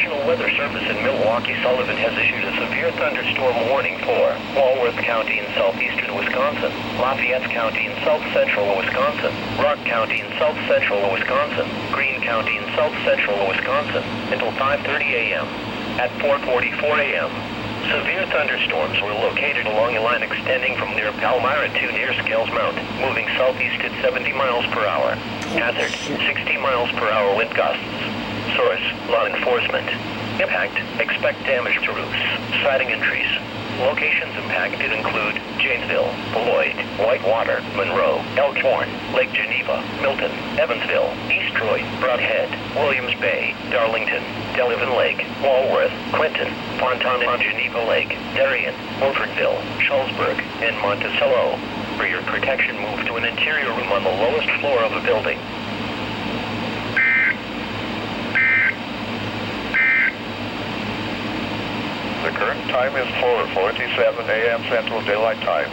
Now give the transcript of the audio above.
National Weather Service in Milwaukee, Sullivan has issued a severe thunderstorm warning for Walworth County in southeastern Wisconsin, Lafayette County in south-central Wisconsin, Rock County in south-central Wisconsin, Greene County in south-central Wisconsin, until 5:30 a.m. At 4:44 a.m., severe thunderstorms were located along a line extending from near Palmyra to near Scales Mount, moving southeast at 70 miles per hour. Hazard, 60 miles per hour wind gusts. Source, law enforcement. Impact, expect damage to roofs, siding and trees. Locations impacted include Janesville, Beloit, Whitewater, Monroe, Elkhorn, Lake Geneva, Milton, Evansville, East Troy, Brodhead, Williams Bay, Darlington, Delavan Lake, Walworth, Quinton, Fontana on Geneva Lake, Darien, Wilfordville, Shullsburg, and Monticello. For your protection, move to an interior room on the lowest floor of a building. The current time is 4:47 a.m. Central Daylight Time.